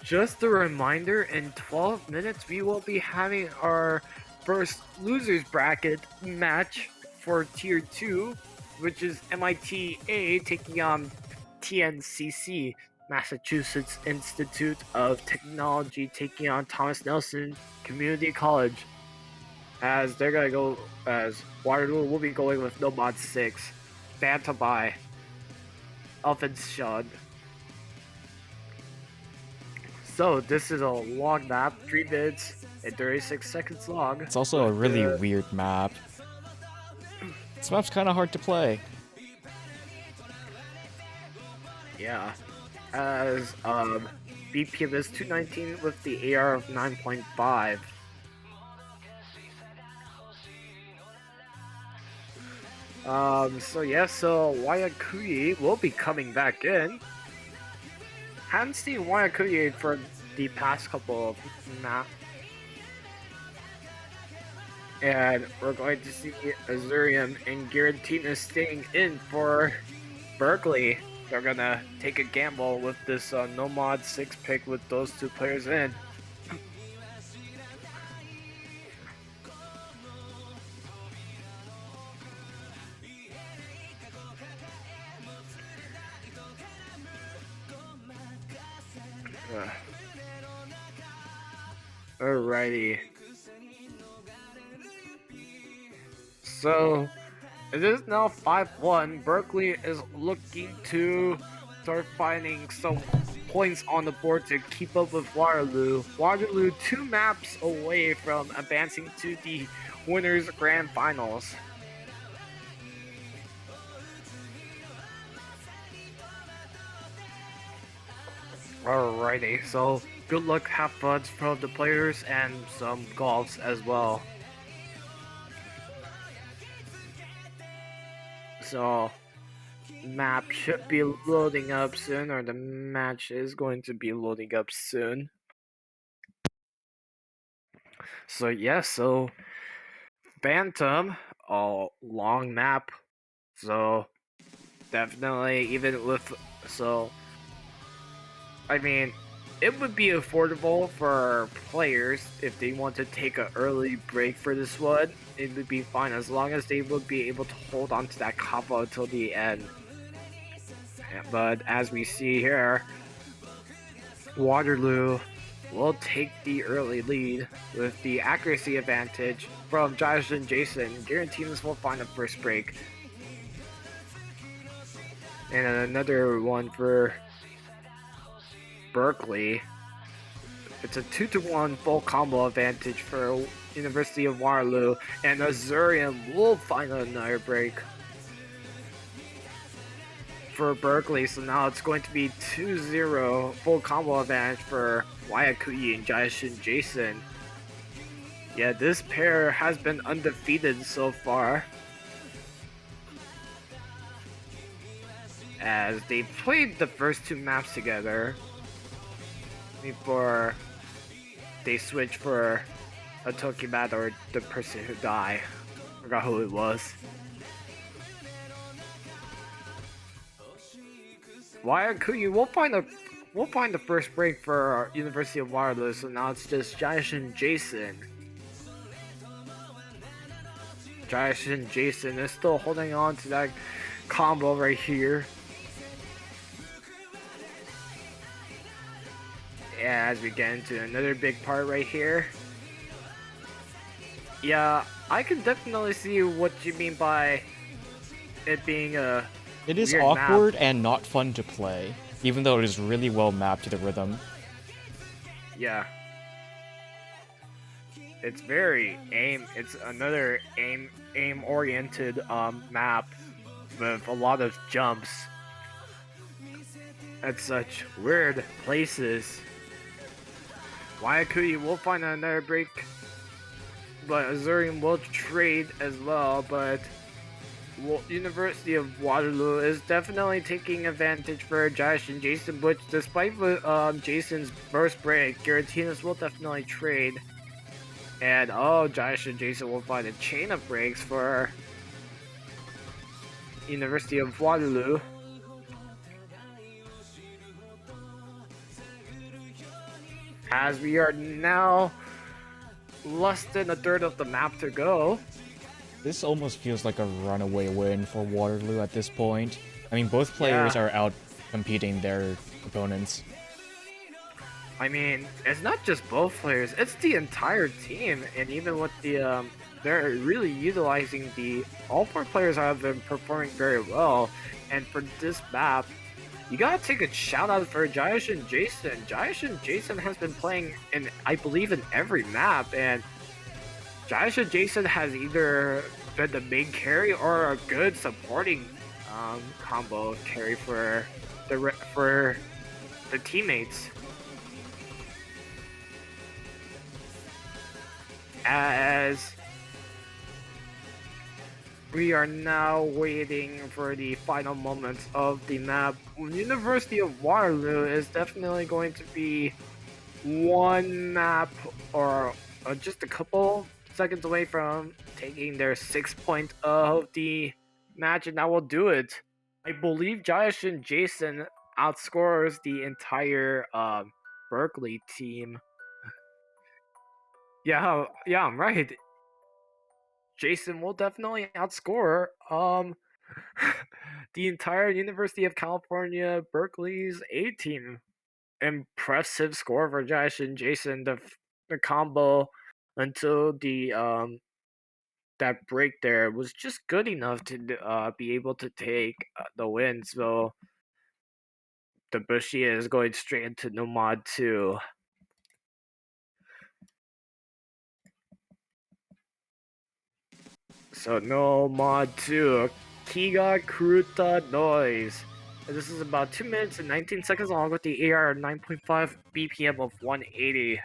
Just a reminder, in 12 minutes we will be having our first losers bracket match for Tier 2, which is MIT-A taking on TNCC, Massachusetts Institute of Technology, taking on Thomas Nelson Community College. As they're gonna go, as Waterloo will be going with No Mod 6, Bantabai, Elfenshad. So this is a long map, 3 minutes and 36 seconds long. It's also a really weird map. This map's kind of hard to play. Yeah. As BPM is 219 with the AR of 9.5. So Waiakui will be coming back in. Haven't seen Waiakui for the past couple of maps. And we're going to see Azurium and Giratina staying in for Berkeley. They're gonna take a gamble with this no mod 6 pick with those two players in. Alrighty. So it is now 5-1. Berkeley is looking to start finding some points on the board to keep up with Waterloo. Waterloo 2 maps away from advancing to the winners grand finals. Alrighty, so good luck, have fun from the players and some golfs as well. So map should be loading up soon, or the match is going to be loading up soon. So yeah, so Phantom, a long map, so definitely even with, so I mean, it would be affordable for players if they want to take an early break for this one. It would be fine as long as they would be able to hold on to that combo until the end. But as we see here, Waterloo will take the early lead with the accuracy advantage from Josh and Jason, guaranteeing this will find the first break. And another one for Berkeley. It's a 2-1 full combo advantage for University of Waterloo, and Azurian will find another break for Berkeley. So now it's going to be 2-0 full combo advantage for Wyakuyi and Jaishin Jason. Yeah, this pair has been undefeated so far, as they played the first 2 maps together before they switched for a Tokimat or the person who died. I forgot who it was. Wyakuyi will find the first break for University of Waterloo, so now it's just Jaishin Jason. Jaishin Jason is still holding on to that combo right here. Yeah, as we get into another big part right here. Yeah, I can definitely see what you mean by it being a It is weird awkward map. and not fun to play, even though it is really well mapped to the rhythm. Yeah. It's very aim. It's another aim oriented map with a lot of jumps at such weird places. Wyakuyi will find another break, but Azurian will trade as well. But University of Waterloo is definitely taking advantage for Josh and Jason, which despite Jason's first break, Garatinas will definitely trade. And Josh and Jason will find a chain of breaks for University of Waterloo. As we are now less than a third of the map to go. This almost feels like a runaway win for Waterloo at this point. I mean, both players are out competing their opponents. I mean, it's not just both players, it's the entire team, and even with the they're really utilizing all 4 players have been performing very well, and for this map, you gotta take a shout out for Jayesh and Jason. Jayesh and Jason has been playing in, I believe, in every map, and Jayesh and Jason has either been the main carry or a good supporting combo carry for the teammates. As we are now waiting for the final moments of the map, University of Waterloo is definitely going to be one map or just a couple seconds away from taking their 6th point of the match, and that will do it. I believe Jayesh and Jason outscores the entire Berkeley team. Yeah, I'm right. Jason will definitely outscore the entire University of California Berkeley's A team. Impressive score for Josh and Jason. the combo until the that break there was just good enough to be able to take the win. So the Bushi is going straight into no mod 2. So no mod 2, Kiga Kruta noise. This is about 2 minutes and 19 seconds long with the AR 9.5 BPM of 180.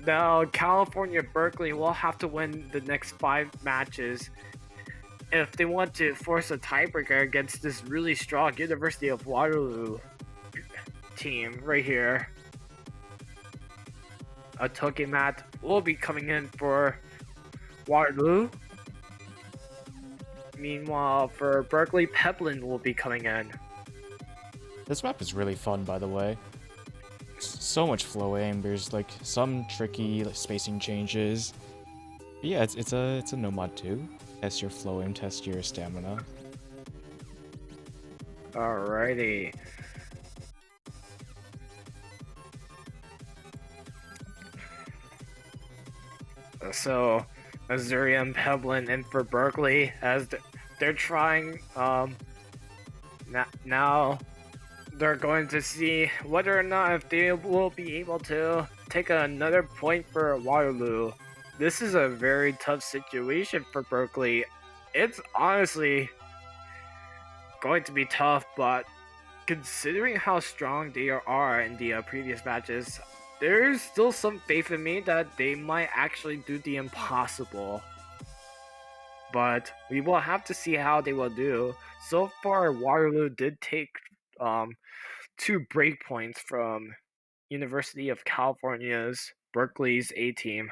Now, California Berkeley will have to win the next 5 matches if they want to force a tiebreaker against this really strong University of Waterloo team right here. A Tokimat will be coming in for Waterloo. Meanwhile, for Berkeley, Peplin will be coming in. This map is really fun, by the way. So much flow aim. There's like some tricky spacing changes. But yeah, it's a no mod 2. Test your flow aim, test your stamina. Alrighty. So, Azurium and Peblin in for Berkeley as they're trying. Now they're going to see whether or not if they will be able to take another point for Waterloo. This is a very tough situation for Berkeley. It's honestly going to be tough, but considering how strong they are in the previous matches, there's still some faith in me that they might actually do the impossible. But we will have to see how they will do. So far, Waterloo did take 2 breakpoints from University of California's Berkeley's A team.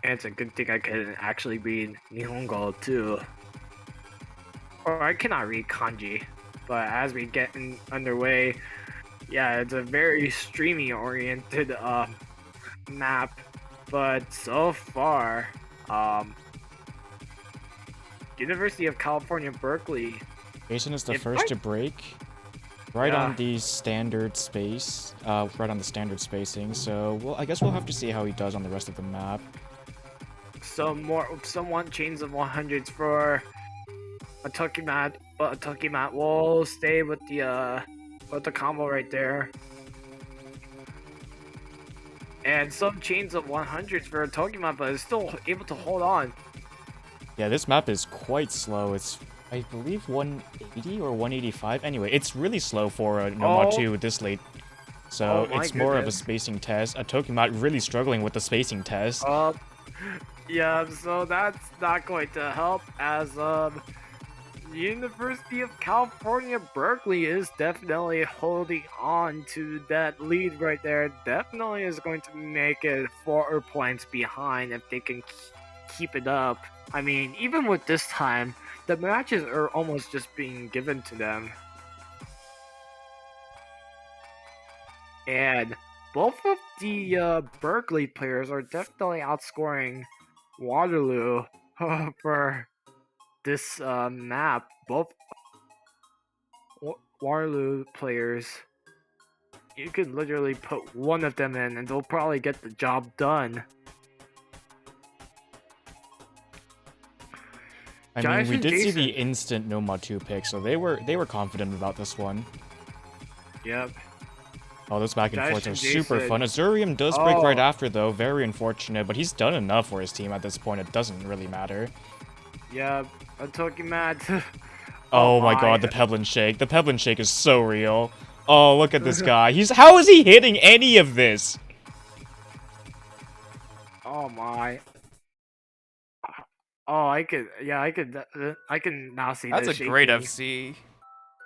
And it's a good thing I can actually read Nihongo too. Or I cannot read kanji. But as we get underway, yeah, it's a very streaming oriented map. But so far, University of California, Berkeley. Jason is the first to break. Right Yeah. on the standard space, right on the standard spacing. So, well, I guess we'll have to see how he does on the rest of the map. Somewhat chains of 100s for a Tokimat, but a Tokimat will stay with the combo right there. And some chains of 100s for a Tokimat, but is still able to hold on. Yeah, this map is quite slow. It's, I believe, 180 or 185. Anyway, it's really slow for a no mod 2 this late. So it's more of a spacing test. A Tokimat really struggling with the spacing test. Yeah, so that's not going to help as University of California, Berkeley is definitely holding on to that lead right there. Definitely is going to make it 4 points behind if they can keep it up. I mean, even with this time, the matches are almost just being given to them. And both of the Berkeley players are definitely outscoring Waterloo for this map. Both Waterloo players, you could literally put one of them in and they'll probably get the job done. I mean, we did see the instant no mod 2 pick, so they were confident about this one. Yep. Oh, those back and forths are super fun. Azurium does break right after, though. Very unfortunate, but he's done enough for his team at this point. It doesn't really matter. Yeah, a Tokimat. Oh my god, the Peblin Shake. The Peblin Shake is so real. Oh, look at this guy. How is he hitting any of this? Oh my. Oh, I can now see That's the a shaking. great FC.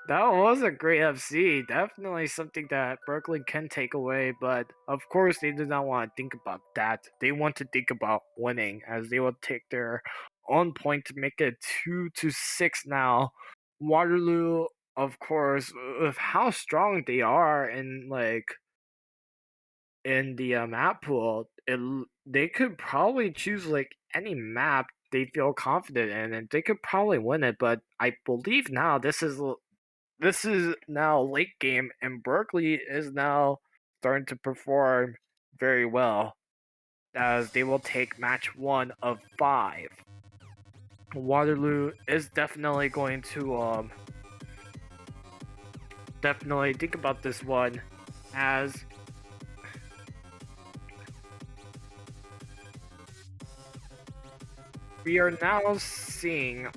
That was a great FC. Definitely something that Berkeley can take away, but of course they do not want to think about that. They want to think about winning, as they will take their own point to make it 2-6 now. Waterloo, of course, with how strong they are in the map pool, they could probably choose like any map they feel confident in, and they could probably win it. But I believe now this is now late game, and Berkeley is now starting to perform very well, as they will take match 1 of 5. Waterloo is definitely going to definitely think about this one, as we are now seeing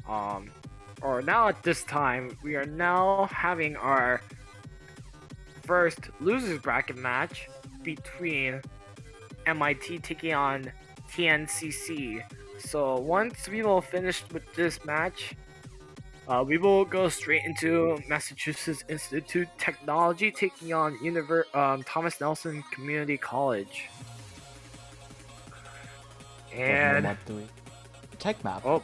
or now at this time we are now having our first losers bracket match between MIT taking on TNCC. So once we will finish with this match, we will go straight into Massachusetts Institute Technology taking on Thomas Nelson Community College. And Mod 3. Tech map. oh,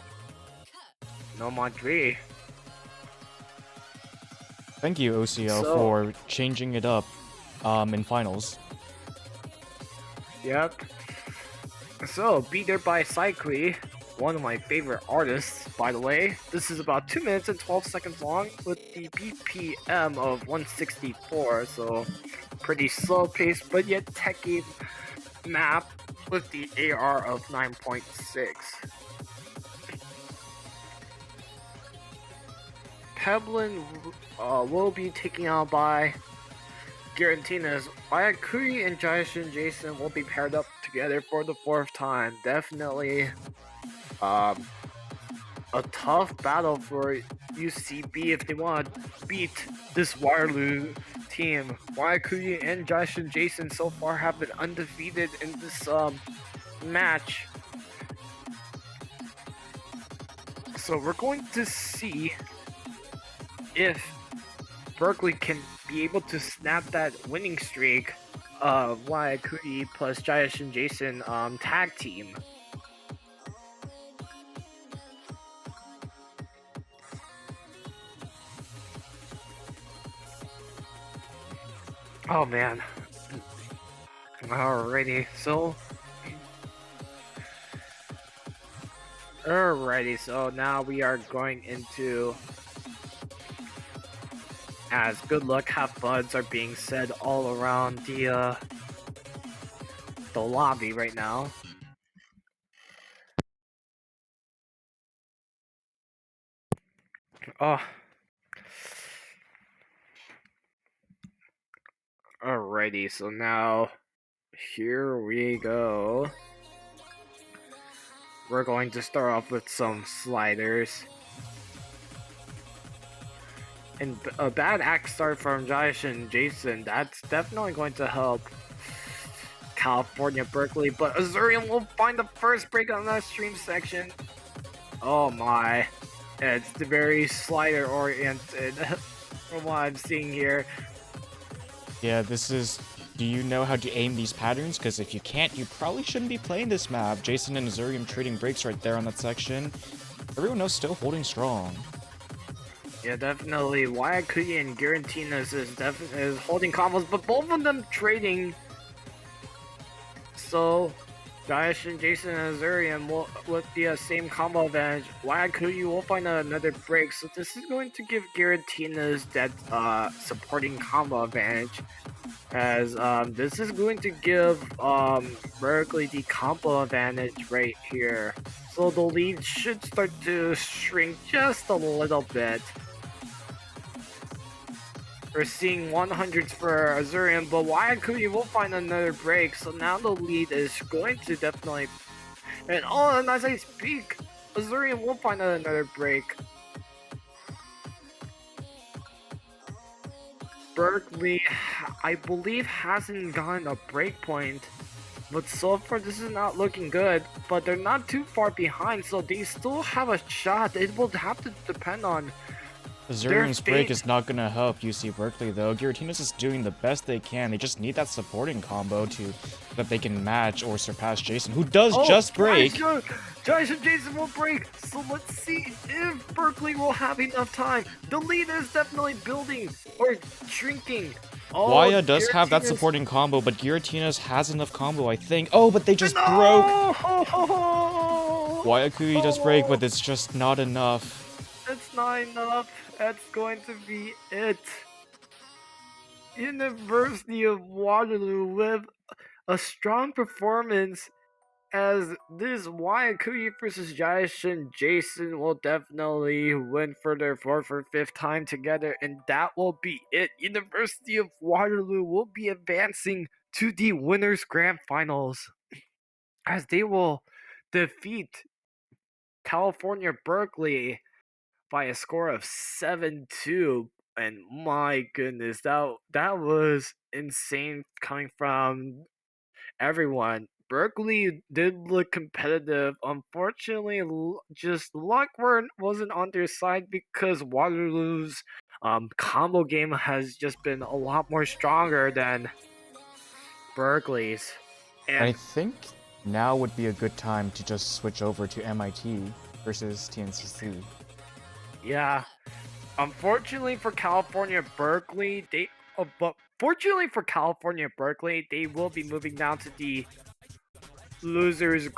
no mod 3. Thank you, OCL, for changing it up in finals. Yep. So, Beat There by Cycly, one of my favorite artists, by the way. This is about 2 minutes and 12 seconds long with the BPM of 164, so pretty slow paced but yet techy map with the AR of 9.6. Peblin will be taken out by Garantina's. Ayakuri and Jason Jason will be paired up together for the 4th time. Definitely a tough battle for UCB if they want to beat this Waterloo team. Ayakuri and Jason Jason so far have been undefeated in this match. So we're going to see if Berkeley can be able to snap that winning streak of Wayakuri plus Jayesh and Jason tag team. Oh man. Alrighty, so now we are going into, as good luck, have funs are being said all around the lobby right now. Oh. Alrighty, so now here we go. We're going to start off with some sliders. And a bad axe start from Josh and Jason, that's definitely going to help California Berkeley, but Azurian will find the first break on that stream section. Oh my. It's very slider oriented from what I'm seeing here. Yeah, this is... Do you know how to aim these patterns? Because if you can't, you probably shouldn't be playing this map. Jason and Azurium trading breaks right there on that section. Everyone else still holding strong. Yeah, definitely. Wayakuri and Garantinas is holding combos, but both of them trading. So, Daesh and Jason and Azurium will, with the same combo advantage, Wayakuri will find another break. So this is going to give Garantinas that supporting combo advantage, as this is going to give Berkeley the combo advantage right here. So the lead should start to shrink just a little bit. We're seeing 100s for Azurian, but Wayakuri will find another break, so now the lead is going to definitely... And as I speak, Azurian will find another break. Berkeley, I believe, hasn't gotten a break point, but so far this is not looking good, but they're not too far behind, so they still have a shot. It will have to depend on... Azurium's break is not going to help UC Berkeley, though. Giratina is doing the best they can. They just need that supporting combo that they can match or surpass Jason, who does just break. Josh and Jason will break, so let's see if Berkeley will have enough time. The lead is definitely building or shrinking. Waya does have that supporting combo, but Giratina's has enough combo, I think. Oh, but they just broke. Guayaquil does break, but it's just not enough. It's not enough. That's going to be it. University of Waterloo with a strong performance as this Guayaquil versus Jaish and Jason will definitely win for their fourth or fifth time together, and that will be it. University of Waterloo will be advancing to the winners' grand finals as they will defeat California Berkeley by a score of 7-2. And my goodness, that was insane coming from everyone. Berkeley did look competitive. Unfortunately, just luck wasn't on their side because Waterloo's combo game has just been a lot more stronger than Berkeley's. I And think now would be a good time to just switch over to MIT versus TNCC. yeah, unfortunately for California Berkeley, but fortunately for California Berkeley, they will be moving down to the losers